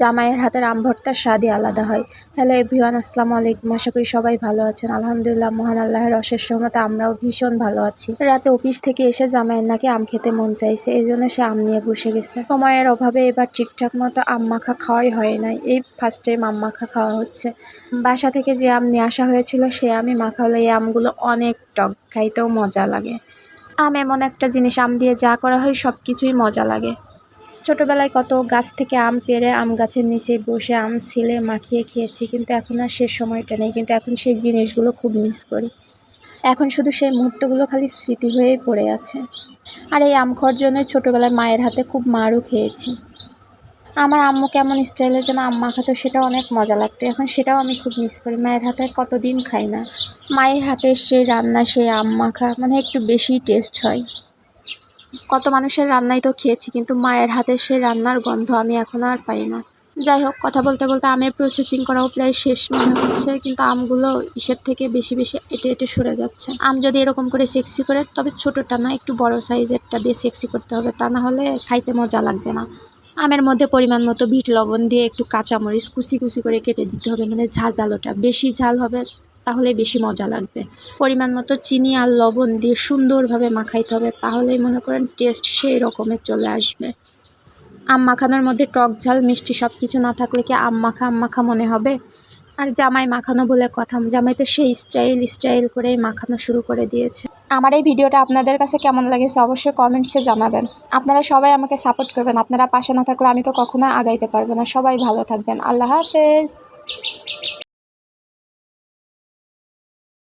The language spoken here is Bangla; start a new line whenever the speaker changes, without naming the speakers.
জামাইয়ের হাতের আম ভর্তার স্বাদই আলাদা হয়। হ্যালো এভরিওয়ান, আসসালামু আলাইকুম। আশা করি সবাই ভালো আছেন। আলহামদুলিল্লাহ, মহান আল্লাহর অশেষ রহমতে আমরাও ভীষণ ভালো আছি। রাতে অফিস থেকে এসে জামাইয়ের নাকি আম খেতে মন চাইছে, এই জন্য সে আম নিয়ে বসে গেছে। সময়ের অভাবে এবার ঠিকঠাক মতো আম মাখা খাওয়াই হয় নাই, এই ফার্স্ট টাইম আম মাখা খাওয়া হচ্ছে। বাসা থেকে যে আম নিয়ে আসা হয়েছিল সে আমি মাখা হলে এই আমগুলো অনেক টক, খাইতেও মজা লাগে। আম এমন একটা জিনিস, আম দিয়ে যা করা হয় সব কিছুই মজা লাগে। ছোটোবেলায় কত গাছ থেকে আম পেড়ে আম গাছের নিচে বসে আম ছিলে মাখিয়ে খেয়েছি, কিন্তু এখন আর সে সময়টা নেই। কিন্তু এখন সেই জিনিসগুলো খুব মিস করি। এখন শুধু সেই মুহূর্তগুলো খালি স্মৃতি হয়েই পড়ে আছে। আর এই আম খাওয়ার জন্যই ছোটোবেলায় মায়ের হাতে খুব মারও খেয়েছি। আমার আম্মু কেমন স্টাইলে যেন আম মাখাতো, সেটা অনেক মজা লাগতো। এখন সেটাও আমি খুব মিস করি। মায়ের হাতে কতদিন খাই না। মায়ের হাতের সেই রান্না, সেই আম মাখা মানে একটু বেশি টেস্ট হয়। কত মানুষের রান্নাই তো খেয়েছি, কিন্তু মায়ের হাতের সেই রান্নার গন্ধ আমি এখন আর পাই না। যাই হোক, কথা বলতে বলতে আমের প্রসেসিং করাও প্রায় শেষ মনে হচ্ছে, কিন্তু আমগুলো ইসের থেকে বেশি বেশি এটে এটে সরে যাচ্ছে। আম যদি এরকম করে সেক্সি করে, তবে ছোটোটা না, একটু বড় সাইজেরটা দিয়ে সেক্সি করতে হবে, তা না হলে খাইতে মজা লাগবে না। আমের মধ্যে পরিমাণ মতো বিট লবণ দিয়ে একটু কাঁচামরিচ কুচি কুচি করে কেটে দিতে হবে, মানে ঝাঁঝালোটা বেশি ঝাল হবে তাহলে বেশি মজা লাগবে। পরিমাণ মতো চিনি আর লবণ দিয়ে সুন্দরভাবে মাখাইতে হবে, তাহলেই মনে করেন টেস্ট সেই রকমের চলে আসবে। আম মাখানোর মধ্যে টক ঝাল মিষ্টি সব কিছু না থাকলে কি আম মাখা মনে হবে? আর জামাই মাখানো বলে কথা, জামাই তো সেই স্টাইল করেই মাখানো শুরু করে দিয়েছে। আমার এই ভিডিওটা আপনাদের কাছে কেমন লাগেছে অবশ্যই কমেন্টসে জানাবেন। আপনারা সবাই আমাকে সাপোর্ট করবেন। আপনারা পাশে না থাকলে আমি তো কখনো আগাইতে পারবো না। সবাই ভালো থাকবেন। আল্লাহ হাফেজ।